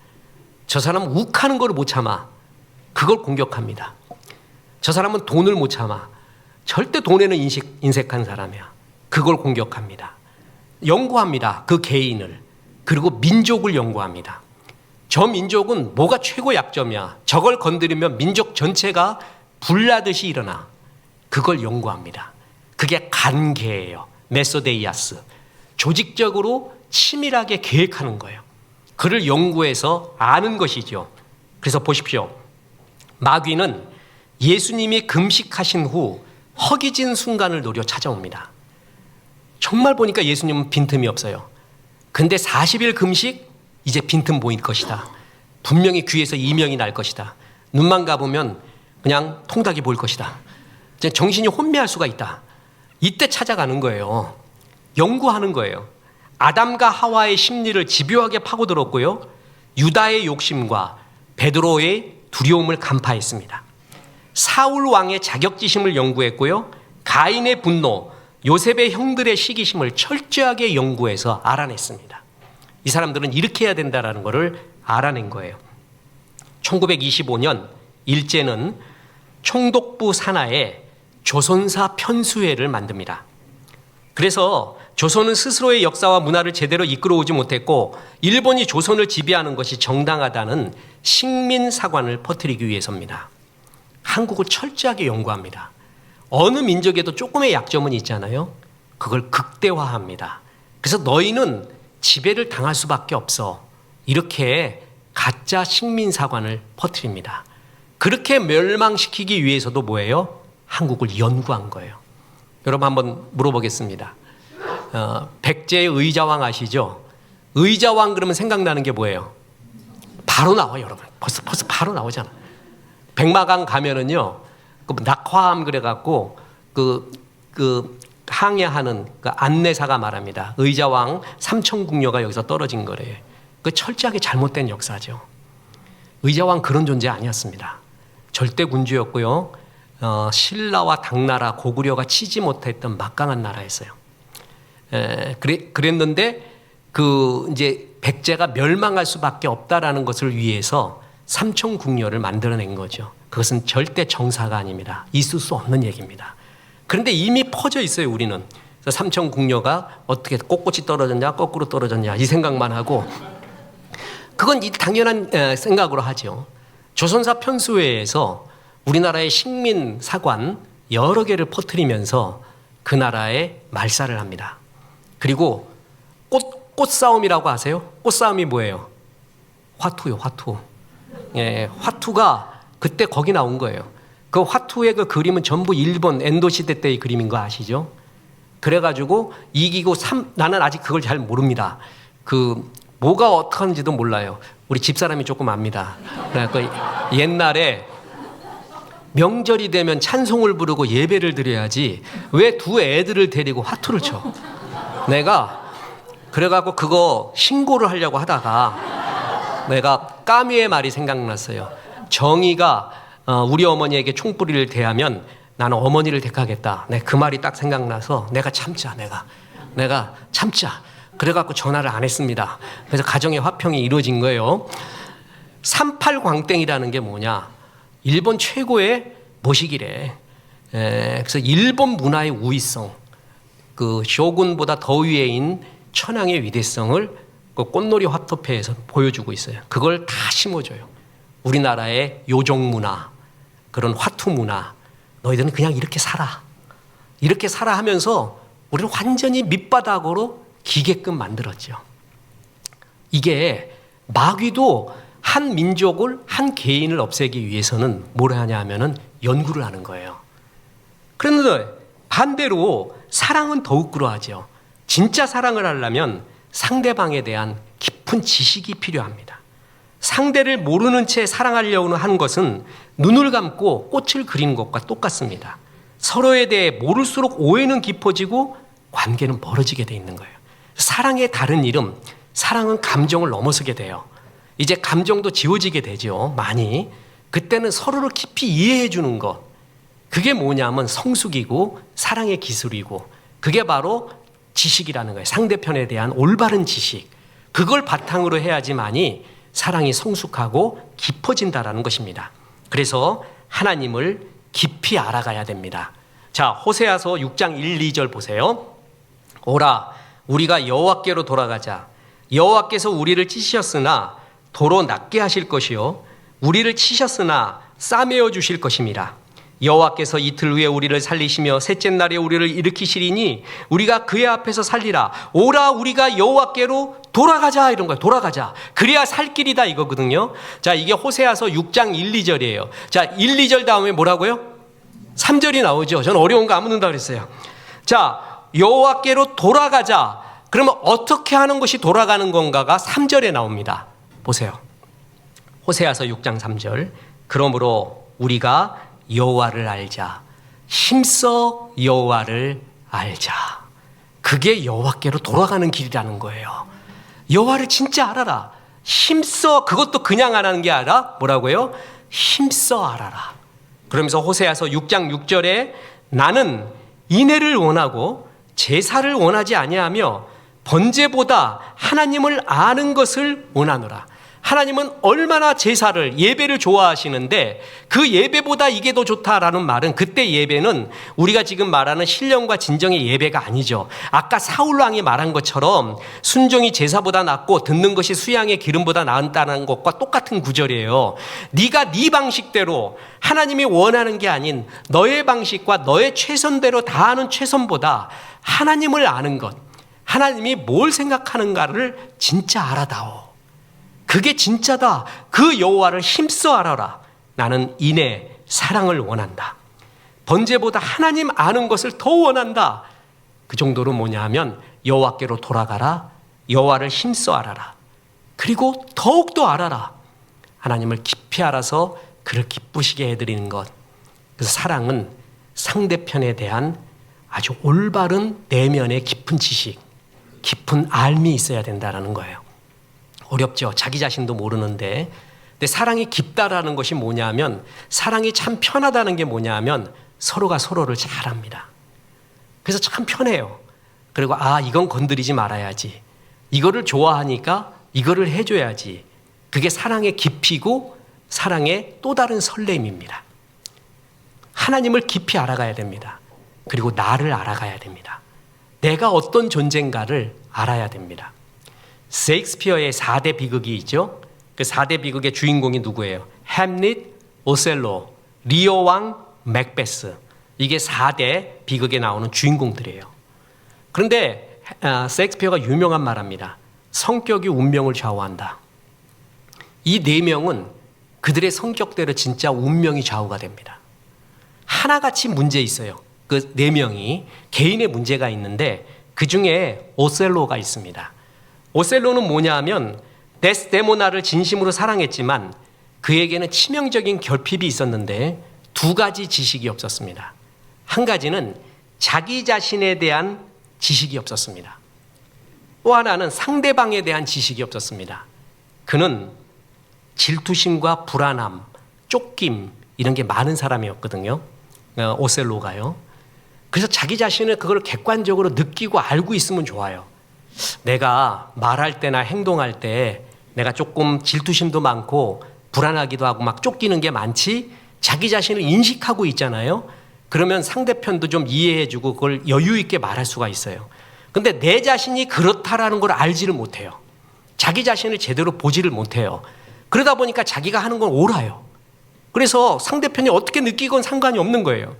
저 사람은 욱하는 걸 못 참아. 그걸 공격합니다. 저 사람은 돈을 못 참아. 절대 돈에는 인색한 사람이야. 그걸 공격합니다. 연구합니다. 그 개인을. 그리고 민족을 연구합니다. 저 민족은 뭐가 최고 약점이야. 저걸 건드리면 민족 전체가 불나듯이 일어나. 그걸 연구합니다. 그게 간계예요. 메소데이아스. 조직적으로 치밀하게 계획하는 거예요. 그를 연구해서 아는 것이죠. 그래서 보십시오. 마귀는 예수님이 금식하신 후 허기진 순간을 노려 찾아옵니다. 정말 보니까 예수님은 빈틈이 없어요. 근데 40일 금식, 이제 빈틈 보일 것이다. 분명히 귀에서 이명이 날 것이다. 눈만 감으면 그냥 통닭이 보일 것이다. 이제 정신이 혼미할 수가 있다. 이때 찾아가는 거예요. 연구하는 거예요. 아담과 하와의 심리를 집요하게 파고들었고요. 유다의 욕심과 베드로의 두려움을 간파했습니다. 사울 왕의 자격지심을 연구했고요. 가인의 분노, 요셉의 형들의 시기심을 철저하게 연구해서 알아냈습니다. 이 사람들은 이렇게 해야 된다는 것을 알아낸 거예요. 1925년 일제는 총독부 산하에 조선사 편수회를 만듭니다. 그래서 조선은 스스로의 역사와 문화를 제대로 이끌어오지 못했고 일본이 조선을 지배하는 것이 정당하다는 식민사관을 퍼뜨리기 위해서입니다. 한국을 철저하게 연구합니다. 어느 민족에도 조금의 약점은 있잖아요. 그걸 극대화합니다. 그래서 너희는 지배를 당할 수밖에 없어. 이렇게 가짜 식민사관을 퍼뜨립니다. 그렇게 멸망시키기 위해서도 뭐예요? 한국을 연구한 거예요. 여러분 한번 물어보겠습니다. 백제의 의자왕 아시죠? 의자왕 그러면 생각나는 게 뭐예요? 바로 나와요, 여러분. 벌써 바로 나오잖아. 백마강 가면은요, 그 낙화암 그래갖고 그 항해하는 그 안내사가 말합니다. 의자왕 삼천궁녀가 여기서 떨어진 거래요. 그 철저하게 잘못된 역사죠. 의자왕 그런 존재 아니었습니다. 절대 군주였고요. 신라와 당나라, 고구려가 치지 못했던 막강한 나라였어요. 그랬는데 이제 백제가 멸망할 수밖에 없다라는 것을 위해서 삼천궁녀를 만들어낸 거죠. 그것은 절대 정사가 아닙니다. 있을 수 없는 얘기입니다. 그런데 이미 퍼져 있어요, 우리는. 그래서 삼천궁녀가 어떻게 꼿꼿이 떨어졌냐, 거꾸로 떨어졌냐 이 생각만 하고 그건 당연한 생각으로 하죠. 조선사 편수회에서 우리나라의 식민사관 여러 개를 퍼뜨리면서 그 나라에 말살을 합니다. 그리고 꽃싸움이라고 아세요? 꽃싸움이 뭐예요? 화투요, 화투. 예, 화투가 그때 거기 나온 거예요. 그 화투의 그 그림은 전부 일본 엔도 시대 때의 그림인 거 아시죠? 그래가지고 이기고 나는 아직 그걸 잘 모릅니다. 뭐가 어떻게 하는지도 몰라요. 우리 집사람이 조금 압니다. 그러니까 옛날에 명절이 되면 찬송을 부르고 예배를 드려야지 왜 두 애들을 데리고 화투를 쳐? 내가 그래갖고 그거 신고를 하려고 하다가 내가 까미의 말이 생각났어요. 정의가 우리 어머니에게 총뿌리를 대하면 나는 어머니를 택하겠다. 그 말이 딱 생각나서 내가 참자. 내가 참자. 그래갖고 전화를 안 했습니다. 그래서 가정의 화평이 이루어진 거예요. 38광땡이라는 게 뭐냐? 일본 최고의 모식이래. 그래서 일본 문화의 우위성, 그 쇼군보다 더 위에인 천황의 위대성을 그 꽃놀이 화투패에서 보여주고 있어요. 그걸 다 심어줘요. 우리나라의 요정 문화, 그런 화투 문화, 너희들은 그냥 이렇게 살아. 이렇게 살아 하면서 우리를 완전히 밑바닥으로 기게끔 만들었죠. 이게 마귀도 한 민족을, 한 개인을 없애기 위해서는 뭘 하냐 하면은 연구를 하는 거예요. 그런데 반대로 사랑은 더욱 그러하죠. 진짜 사랑을 하려면 상대방에 대한 깊은 지식이 필요합니다. 상대를 모르는 채 사랑하려고 하는 것은 눈을 감고 꽃을 그리는 것과 똑같습니다. 서로에 대해 모를수록 오해는 깊어지고 관계는 멀어지게 돼 있는 거예요. 사랑의 다른 이름, 사랑은 감정을 넘어서게 돼요. 이제 감정도 지워지게 되죠. 많이. 그때는 서로를 깊이 이해해 주는 것. 그게 뭐냐면 성숙이고 사랑의 기술이고 그게 바로 지식이라는 거예요. 상대편에 대한 올바른 지식. 그걸 바탕으로 해야지만이 사랑이 성숙하고 깊어진다라는 것입니다. 그래서 하나님을 깊이 알아가야 됩니다. 자, 호세아서 6장 1, 2절 보세요. 오라, 우리가 여호와께로 돌아가자. 여호와께서 우리를 찌셨으나 도로 낫게 하실 것이요 우리를 치셨으나 싸매어 주실 것임이라. 여호와께서 이틀 후에 우리를 살리시며 셋째 날에 우리를 일으키시리니 우리가 그의 앞에서 살리라. 오라 우리가 여호와께로 돌아가자 이런 거예요. 돌아가자. 그래야 살 길이다 이거거든요. 자, 이게 호세아서 6장 1, 2절이에요. 자, 1, 2절 다음에 뭐라고요? 3절이 나오죠. 저는 어려운 거 안 묻는다 그랬어요. 자, 여호와께로 돌아가자. 그러면 어떻게 하는 것이 돌아가는 건가가 3절에 나옵니다. 보세요. 호세아서 6장 3절. 그러므로 우리가 여호와를 알자. 힘써 여호와를 알자. 그게 여호와께로 돌아가는 길이라는 거예요. 여호와를 진짜 알아라. 힘써, 그것도 그냥 알아는 게 아니라 뭐라고요? 힘써 알아라. 그러면서 호세아서 6장 6절에 나는 인애를 원하고 제사를 원하지 아니하며 번제보다 하나님을 아는 것을 원하노라. 하나님은 얼마나 제사를, 예배를 좋아하시는데 그 예배보다 이게 더 좋다라는 말은, 그때 예배는 우리가 지금 말하는 신령과 진정의 예배가 아니죠. 아까 사울왕이 말한 것처럼 순종이 제사보다 낫고 듣는 것이 수양의 기름보다 나은다는 것과 똑같은 구절이에요. 네가 네 방식대로 하나님이 원하는 게 아닌 너의 방식과 너의 최선대로 다하는 최선보다 하나님을 아는 것, 하나님이 뭘 생각하는가를 진짜 알아다오. 그게 진짜다. 그 여호와를 힘써 알아라. 나는 인애, 사랑을 원한다. 번제보다 하나님 아는 것을 더 원한다. 그 정도로 뭐냐 하면 여호와께로 돌아가라. 여호와를 힘써 알아라. 그리고 더욱더 알아라. 하나님을 깊이 알아서 그를 기쁘시게 해드리는 것. 그래서 사랑은 상대편에 대한 아주 올바른 내면의 깊은 지식, 깊은 알미 있어야 된다는 거예요. 어렵죠. 자기 자신도 모르는데. 근데 사랑이 깊다라는 것이 뭐냐면, 사랑이 참 편하다는 게 뭐냐면 서로가 서로를 잘 압니다. 그래서 참 편해요. 그리고 이건 건드리지 말아야지. 이거를 좋아하니까 이거를 해줘야지. 그게 사랑의 깊이고 사랑의 또 다른 설렘입니다. 하나님을 깊이 알아가야 됩니다. 그리고 나를 알아가야 됩니다. 내가 어떤 존재인가를 알아야 됩니다. 셰익스피어의 4대 비극이 있죠. 그 4대 비극의 주인공이 누구예요? 햄릿, 오셀로, 리오 왕, 맥베스. 이게 4대 비극에 나오는 주인공들이에요. 그런데 셰익스피어가 유명한 말합니다. 성격이 운명을 좌우한다. 이 4명은 그들의 성격대로 진짜 운명이 좌우가 됩니다. 하나같이 문제 있어요. 그 4명이 개인의 문제가 있는데 그 중에 오셀로가 있습니다. 오셀로는 뭐냐 하면 데스데모나를 진심으로 사랑했지만 그에게는 치명적인 결핍이 있었는데 2가지 지식이 없었습니다. 한 가지는 자기 자신에 대한 지식이 없었습니다. 또 하나는 상대방에 대한 지식이 없었습니다. 그는 질투심과 불안함, 쫓김 이런 게 많은 사람이었거든요. 오셀로가요. 그래서 자기 자신을 그걸 객관적으로 느끼고 알고 있으면 좋아요. 내가 말할 때나 행동할 때 내가 조금 질투심도 많고 불안하기도 하고 막 쫓기는 게 많지, 자기 자신을 인식하고 있잖아요. 그러면 상대편도 좀 이해해주고 그걸 여유 있게 말할 수가 있어요. 근데 내 자신이 그렇다라는 걸 알지를 못해요. 자기 자신을 제대로 보지를 못해요. 그러다 보니까 자기가 하는 건 옳아요. 그래서 상대편이 어떻게 느끼건 상관이 없는 거예요.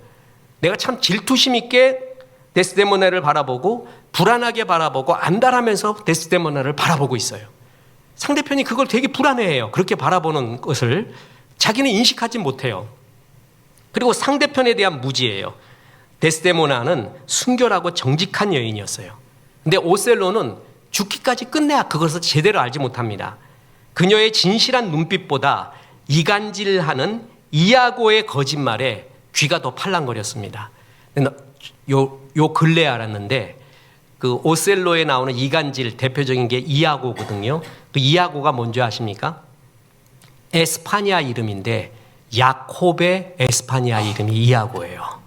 내가 참 질투심 있게 데스데모나를 바라보고 불안하게 바라보고 안달하면서 데스데모나를 바라보고 있어요. 상대편이 그걸 되게 불안해해요. 그렇게 바라보는 것을 자기는 인식하지 못해요. 그리고 상대편에 대한 무지예요. 데스데모나는 순결하고 정직한 여인이었어요. 근데 오셀로는 죽기까지 끝내야 그것을 제대로 알지 못합니다. 그녀의 진실한 눈빛보다 이간질하는 이아고의 거짓말에 귀가 더 팔랑거렸습니다. 요 근래에 알았는데 그 오셀로에 나오는 이간질 대표적인 게 이아고거든요. 그 이아고가 뭔지 아십니까? 에스파냐 이름인데 야콥의 에스파냐 이름이 이아고예요.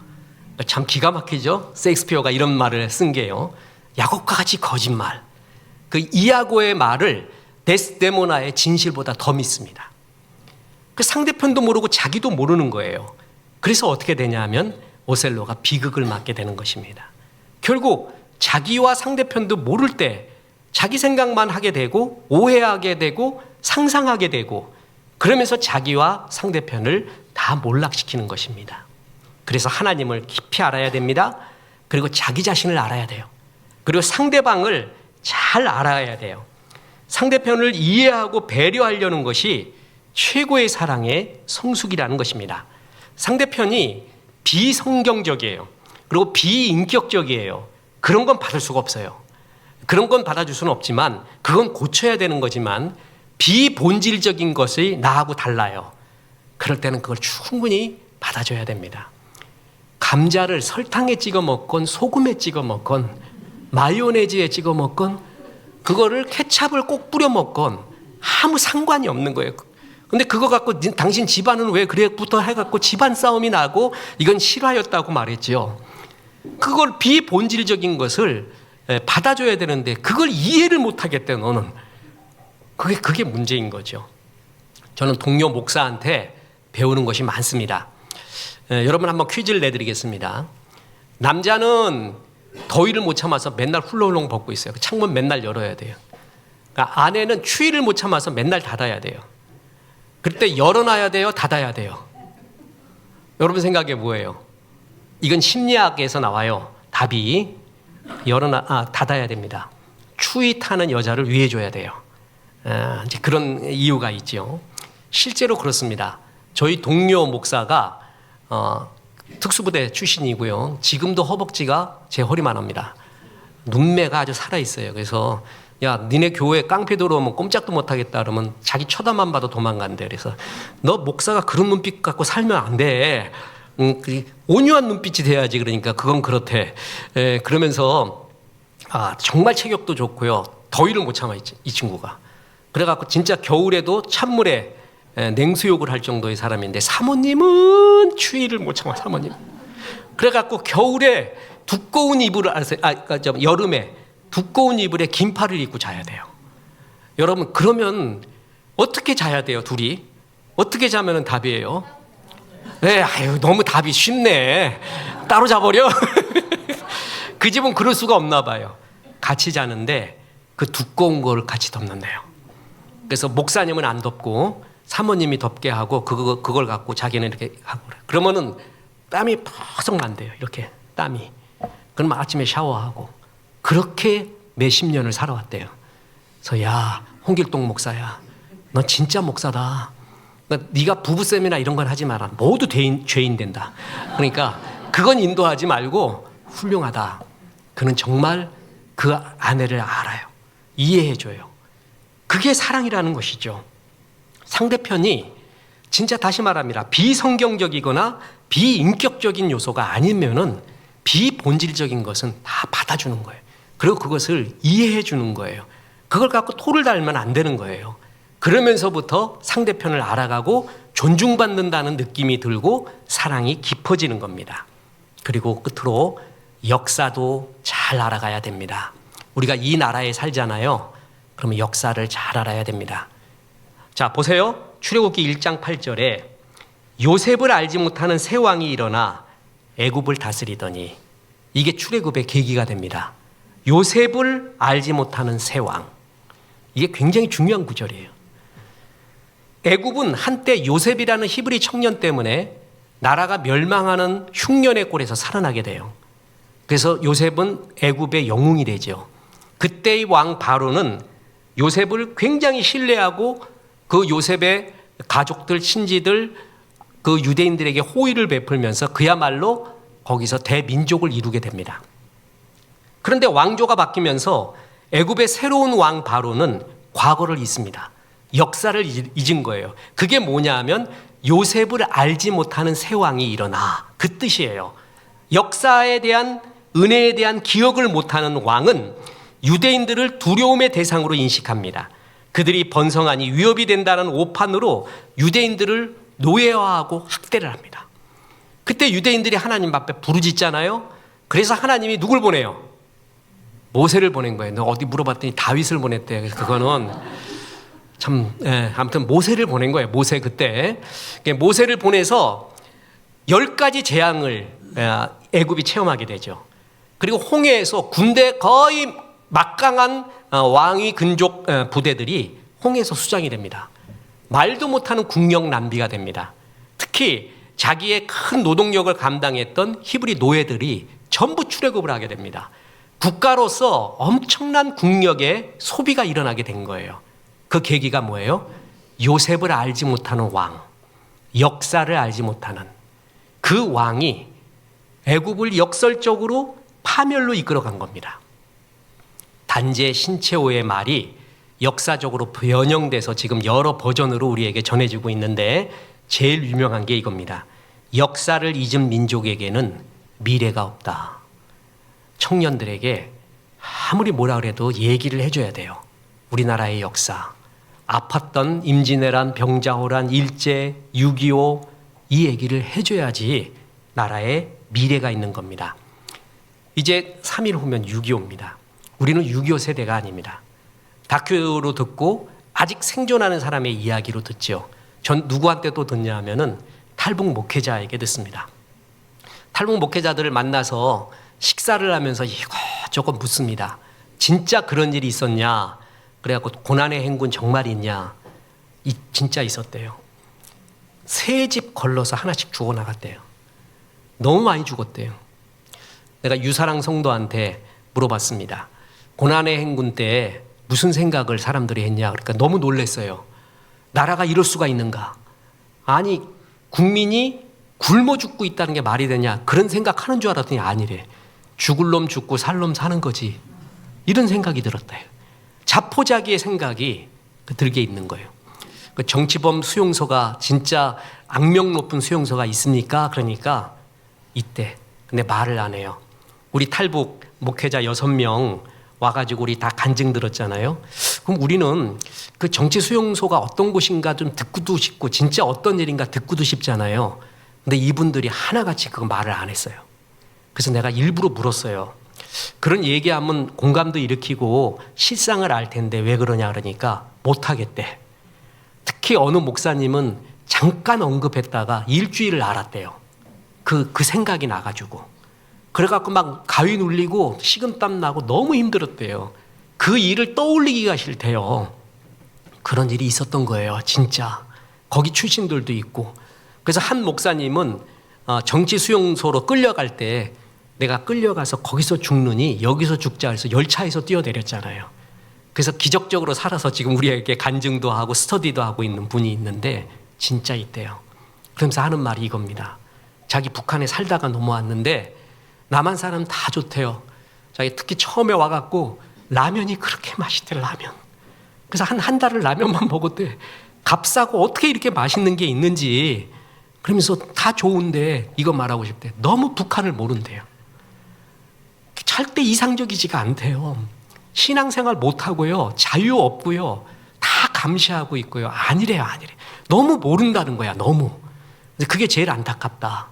참 기가 막히죠? 셰익스피어가 이런 말을 쓴 게요. 야곱과 같이 거짓말. 그 이아고의 말을 데스데모나의 진실보다 더 믿습니다. 그 상대편도 모르고 자기도 모르는 거예요. 그래서 어떻게 되냐 하면 오셀로가 비극을 맞게 되는 것입니다. 결국 자기와 상대편도 모를 때 자기 생각만 하게 되고 오해하게 되고 상상하게 되고 그러면서 자기와 상대편을 다 몰락시키는 것입니다. 그래서 하나님을 깊이 알아야 됩니다. 그리고 자기 자신을 알아야 돼요. 그리고 상대방을 잘 알아야 돼요. 상대편을 이해하고 배려하려는 것이 최고의 사랑의 성숙이라는 것입니다. 상대편이 비성경적이에요. 그리고 비인격적이에요. 그런 건 받을 수가 없어요. 그런 건 받아줄 수는 없지만 그건 고쳐야 되는 거지만 비본질적인 것이 나하고 달라요. 그럴 때는 그걸 충분히 받아줘야 됩니다. 감자를 설탕에 찍어 먹건 소금에 찍어 먹건 마요네즈에 찍어 먹건 그거를 케찹을 꼭 뿌려 먹건 아무 상관이 없는 거예요. 근데 그거 갖고 당신 집안은 왜 그래부터 해갖고 집안 싸움이 나고 이건 실화였다고 말했죠. 그걸 비본질적인 것을 받아줘야 되는데 그걸 이해를 못하겠대 너는. 그게 문제인 거죠. 저는 동료 목사한테 배우는 것이 많습니다. 여러분 한번 퀴즈를 내드리겠습니다. 남자는 더위를 못 참아서 맨날 훌렁훌렁 벗고 있어요. 창문 맨날 열어야 돼요. 그러니까 아내는 추위를 못 참아서 맨날 닫아야 돼요. 그때 열어놔야 돼요? 닫아야 돼요? 여러분 생각에 뭐예요? 이건 심리학에서 나와요. 답이 닫아야 됩니다. 추위 타는 여자를 위해줘야 돼요. 이제 그런 이유가 있죠. 실제로 그렇습니다. 저희 동료 목사가 특수부대 출신이고요. 지금도 허벅지가 제 허리만 합니다. 눈매가 아주 살아있어요. 그래서 야, 니네 교회 깡패 들어오면 꼼짝도 못하겠다 그러면 자기 쳐다만 봐도 도망간대. 그래서 너 목사가 그런 눈빛 갖고 살면 안 돼. 온유한 눈빛이 돼야지. 그러니까 그건 그렇대. 그러면서 정말 체격도 좋고요. 더위를 못 참아 이 친구가. 그래갖고 진짜 겨울에도 찬물에 냉수욕을 할 정도의 사람인데 사모님은 추위를 못 참아 사모님. 그래갖고 겨울에 두꺼운 이불을 여름에 두꺼운 이불에 긴팔을 입고 자야 돼요. 여러분 그러면 어떻게 자야 돼요 둘이? 어떻게 자면 답이에요? 네, 너무 답이 쉽네. 따로 자버려. 그 집은 그럴 수가 없나 봐요. 같이 자는데 그 두꺼운 걸 같이 덮는데요. 그래서 목사님은 안 덮고 사모님이 덮게 하고 그걸 갖고 자기는 이렇게 하고 그래. 그러면은 땀이 퍽 난대요. 이렇게 땀이. 그러면 아침에 샤워하고 그렇게 몇십 년을 살아왔대요. 그래서 야 홍길동 목사야, 너 진짜 목사다. 네가 부부싸움이나 이런 건 하지 마라. 모두 죄인 된다. 그러니까 그건 인도하지 말고 훌륭하다. 그는 정말 그 아내를 알아요. 이해해줘요. 그게 사랑이라는 것이죠. 상대편이 진짜 다시 말합니다. 비성경적이거나 비인격적인 요소가 아니면은 비본질적인 것은 다 받아주는 거예요. 그리고 그것을 이해해 주는 거예요. 그걸 갖고 토를 달면 안 되는 거예요. 그러면서부터 상대편을 알아가고 존중받는다는 느낌이 들고 사랑이 깊어지는 겁니다. 그리고 끝으로 역사도 잘 알아가야 됩니다. 우리가 이 나라에 살잖아요. 그러면 역사를 잘 알아야 됩니다. 자, 보세요. 출애굽기 1장 8절에 요셉을 알지 못하는 새 왕이 일어나 애굽을 다스리더니, 이게 출애굽의 계기가 됩니다. 요셉을 알지 못하는 새 왕. 이게 굉장히 중요한 구절이에요. 애굽은 한때 요셉이라는 히브리 청년 때문에 나라가 멸망하는 흉년의 꼴에서 살아나게 돼요. 그래서 요셉은 애굽의 영웅이 되죠. 그때의 왕 바로는 요셉을 굉장히 신뢰하고 그 요셉의 가족들, 친지들, 그 유대인들에게 호의를 베풀면서 그야말로 거기서 대민족을 이루게 됩니다. 그런데 왕조가 바뀌면서 애굽의 새로운 왕 바로는 과거를 잊습니다. 역사를 잊은 거예요. 그게 뭐냐 하면 요셉을 알지 못하는 새 왕이 일어나, 그 뜻이에요. 역사에 대한, 은혜에 대한 기억을 못하는 왕은 유대인들을 두려움의 대상으로 인식합니다. 그들이 번성하니 위협이 된다는 오판으로 유대인들을 노예화하고 학대를 합니다. 그때 유대인들이 하나님 앞에 부르짖잖아요. 그래서 하나님이 누굴 보내요? 모세를 보낸 거예요. 너 어디 물어봤더니 다윗을 보냈대요. 그래서 그거는 아무튼 모세를 보낸 거예요. 모세 그때. 모세를 보내서 10가지 재앙을 애굽이 체험하게 되죠. 그리고 홍해에서 군대 거의 막강한 왕위 근족 부대들이 홍해에서 수장이 됩니다. 말도 못하는 국력 낭비가 됩니다. 특히 자기의 큰 노동력을 감당했던 히브리 노예들이 전부 출애굽을 하게 됩니다. 국가로서 엄청난 국력의 소비가 일어나게 된 거예요. 그 계기가 뭐예요? 요셉을 알지 못하는 왕, 역사를 알지 못하는 그 왕이 애굽을 역설적으로 파멸로 이끌어간 겁니다. 단제 신채호의 말이 역사적으로 변형돼서 지금 여러 버전으로 우리에게 전해지고 있는데 제일 유명한 게 이겁니다. 역사를 잊은 민족에게는 미래가 없다. 청년들에게 아무리 뭐라 그래도 얘기를 해줘야 돼요. 우리나라의 역사, 아팠던 임진왜란, 병자호란, 일제, 6.25 이 얘기를 해줘야지 나라에 미래가 있는 겁니다. 이제 3일 후면 6.25입니다. 우리는 6.25 세대가 아닙니다. 다큐로 듣고 아직 생존하는 사람의 이야기로 듣죠. 전 누구한테 또 듣냐 하면은 탈북 목회자에게 듣습니다. 탈북 목회자들을 만나서 식사를 하면서 이것저것 묻습니다. 진짜 그런 일이 있었냐? 그래갖고 고난의 행군 정말 있냐? 진짜 있었대요. 3집 걸러서 하나씩 죽어나갔대요. 너무 많이 죽었대요. 내가 유사랑 성도한테 물어봤습니다. 고난의 행군 때 무슨 생각을 사람들이 했냐? 그러니까 너무 놀랐어요. 나라가 이럴 수가 있는가? 아니, 국민이 굶어 죽고 있다는 게 말이 되냐? 그런 생각하는 줄 알았더니 아니래. 죽을 놈 죽고 살 놈 사는 거지. 이런 생각이 들었대요. 자포자기의 생각이 들게 있는 거예요. 정치범 수용소가 진짜 악명 높은 수용소가 있습니까? 그러니까 이때. 근데 말을 안 해요. 우리 탈북 목회자 6명 와가지고 우리 다 간증 들었잖아요. 그럼 우리는 그 정치 수용소가 어떤 곳인가 좀 듣고도 싶고 진짜 어떤 일인가 듣고도 싶잖아요. 근데 이분들이 하나같이 그 말을 안 했어요. 그래서 내가 일부러 물었어요. 그런 얘기하면 공감도 일으키고 실상을 알 텐데 왜 그러냐 그러니까 못하겠대. 특히 어느 목사님은 잠깐 언급했다가 일주일을 알았대요. 그 생각이 나가지고. 그래갖고 막 가위 눌리고 식은땀 나고 너무 힘들었대요. 그 일을 떠올리기가 싫대요. 그런 일이 있었던 거예요. 진짜. 거기 출신들도 있고. 그래서 한 목사님은 정치 수용소로 끌려갈 때 내가 끌려가서 거기서 죽느니 여기서 죽자 해서 열차에서 뛰어내렸잖아요. 그래서 기적적으로 살아서 지금 우리에게 간증도 하고 스터디도 하고 있는 분이 있는데 진짜 있대요. 그러면서 하는 말이 이겁니다. 자기 북한에 살다가 넘어왔는데 남한 사람 다 좋대요. 자기 특히 처음에 와갖고 라면이 그렇게 맛있대, 라면. 그래서 한 달을 라면만 먹었대. 값싸고 어떻게 이렇게 맛있는 게 있는지 그러면서 다 좋은데 이거 말하고 싶대. 너무 북한을 모른대요. 절대 이상적이지가 않대요. 신앙생활 못하고요. 자유 없고요. 다 감시하고 있고요. 아니래요. 너무 모른다는 거야. 너무. 그게 제일 안타깝다.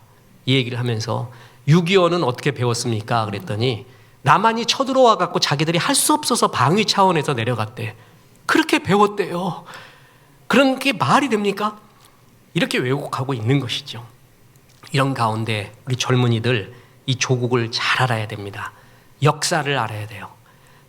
이 얘기를 하면서 6.25는 어떻게 배웠습니까? 그랬더니 남한이 쳐들어와 갖고 자기들이 할 수 없어서 방위 차원에서 내려갔대. 그렇게 배웠대요. 그런 게 말이 됩니까? 이렇게 왜곡하고 있는 것이죠. 이런 가운데 우리 젊은이들 이 조국을 잘 알아야 됩니다. 역사를 알아야 돼요.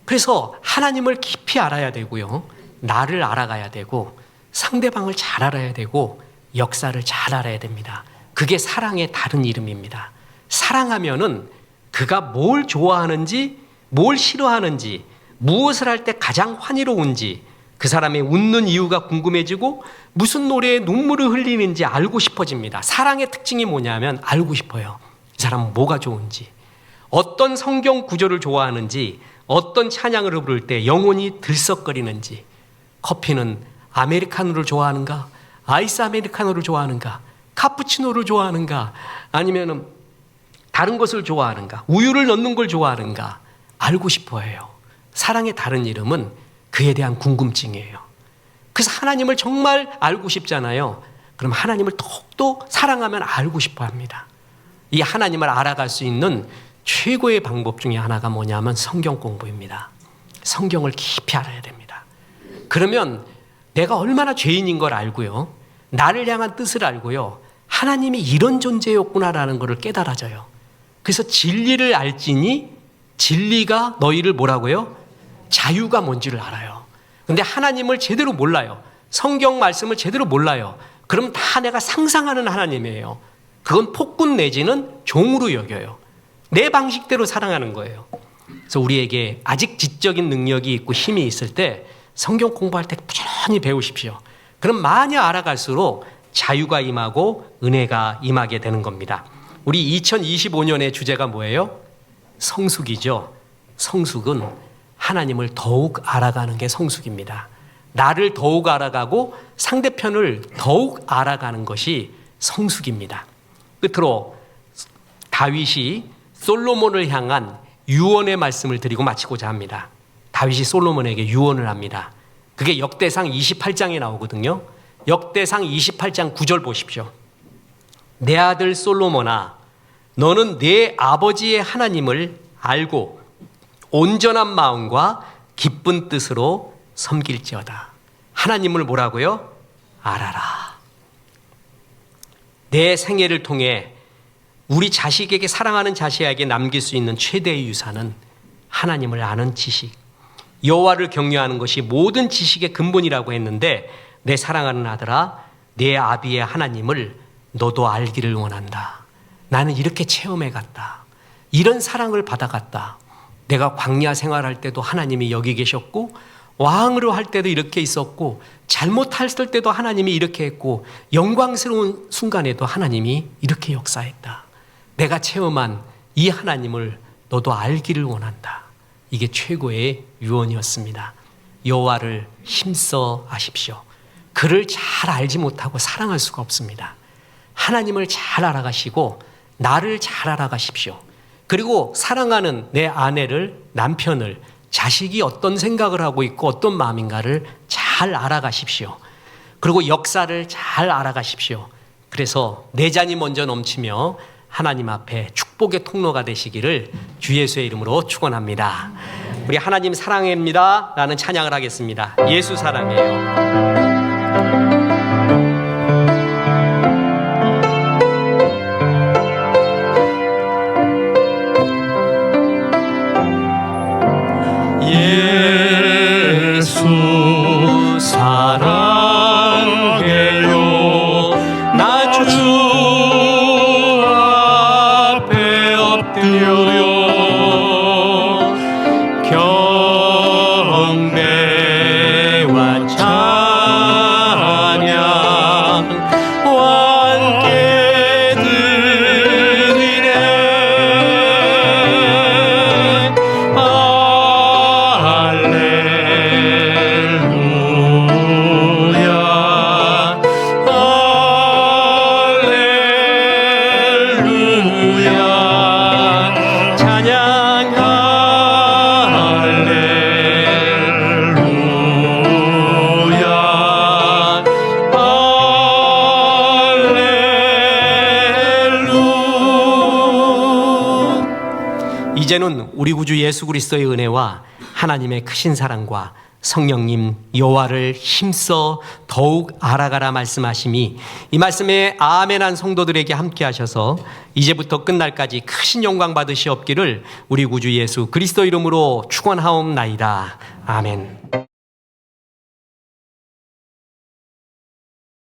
그래서 하나님을 깊이 알아야 되고요. 나를 알아가야 되고 상대방을 잘 알아야 되고 역사를 잘 알아야 됩니다. 그게 사랑의 다른 이름입니다. 사랑하면은 그가 뭘 좋아하는지, 뭘 싫어하는지, 무엇을 할 때 가장 환희로운지, 그 사람의 웃는 이유가 궁금해지고 무슨 노래에 눈물을 흘리는지 알고 싶어집니다. 사랑의 특징이 뭐냐면 알고 싶어요. 이 사람은 뭐가 좋은지, 어떤 성경 구절을 좋아하는지, 어떤 찬양을 부를 때 영혼이 들썩거리는지, 커피는 아메리카노를 좋아하는가, 아이스 아메리카노를 좋아하는가, 카푸치노를 좋아하는가, 아니면 다른 것을 좋아하는가, 우유를 넣는 걸 좋아하는가 알고 싶어 해요. 사랑의 다른 이름은 그에 대한 궁금증이에요. 그래서 하나님을 정말 알고 싶잖아요. 그럼 하나님을 더욱더 사랑하면 알고 싶어 합니다. 이 하나님을 알아갈 수 있는 최고의 방법 중에 하나가 뭐냐면 성경 공부입니다. 성경을 깊이 알아야 됩니다. 그러면 내가 얼마나 죄인인 걸 알고요. 나를 향한 뜻을 알고요. 하나님이 이런 존재였구나라는 것을 깨달아져요. 그래서 진리를 알지니 진리가 너희를 뭐라고요? 자유가 뭔지를 알아요. 근데 하나님을 제대로 몰라요. 성경 말씀을 제대로 몰라요. 그럼 다 내가 상상하는 하나님이에요. 그건 폭군 내지는 종으로 여겨요. 내 방식대로 사랑하는 거예요. 그래서 우리에게 아직 지적인 능력이 있고 힘이 있을 때 성경 공부할 때 부지런히 배우십시오. 그럼 많이 알아갈수록 자유가 임하고 은혜가 임하게 되는 겁니다. 우리 2025년의 주제가 뭐예요? 성숙이죠. 성숙은 하나님을 더욱 알아가는 게 성숙입니다. 나를 더욱 알아가고 상대편을 더욱 알아가는 것이 성숙입니다. 끝으로 다윗이 솔로몬을 향한 유언의 말씀을 드리고 마치고자 합니다. 다윗이 솔로몬에게 유언을 합니다. 그게 역대상 28장에 나오거든요. 역대상 28장 9절 보십시오. 내 아들 솔로몬아, 너는 내 아버지의 하나님을 알고 온전한 마음과 기쁜 뜻으로 섬길지어다. 하나님을 뭐라고요? 알아라. 내 생애를 통해 우리 자식에게, 사랑하는 자식에게 남길 수 있는 최대의 유산은 하나님을 아는 지식, 여호와를 경외하는 것이 모든 지식의 근본이라고 했는데, 내 사랑하는 아들아, 내 아비의 하나님을 너도 알기를 원한다. 나는 이렇게 체험해 갔다. 이런 사랑을 받아갔다. 내가 광야 생활할 때도 하나님이 여기 계셨고, 왕으로 할 때도 이렇게 있었고, 잘못했을 때도 하나님이 이렇게 했고, 영광스러운 순간에도 하나님이 이렇게 역사했다. 내가 체험한 이 하나님을 너도 알기를 원한다. 이게 최고의 유언이었습니다. 여호와를 힘써 아십시오. 그를 잘 알지 못하고 사랑할 수가 없습니다. 하나님을 잘 알아가시고 나를 잘 알아가십시오. 그리고 사랑하는 내 아내를, 남편을, 자식이 어떤 생각을 하고 있고 어떤 마음인가를 잘 알아가십시오. 그리고 역사를 잘 알아가십시오. 그래서 내 잔이 먼저 넘치며 하나님 앞에 축복의 통로가 되시기를 주 예수의 이름으로 축원합니다. 우리 하나님 사랑합니다 라는 찬양을 하겠습니다. 예수 사랑해요. 예수 사랑해요. 나 주 앞에 엎드려요. 경배와 찬양 함께 드리네. 이제는 우리 구주 예수 그리스도의 은혜와 하나님의 크신 사랑과 성령님 여호와를 힘써 더욱 알아가라 말씀하심이 이 말씀에 아멘한 성도들에게 함께 하셔서 이제부터 끝날까지 크신 영광 받으시옵기를 우리 구주 예수 그리스도 이름으로 축원하옵나이다. 아멘.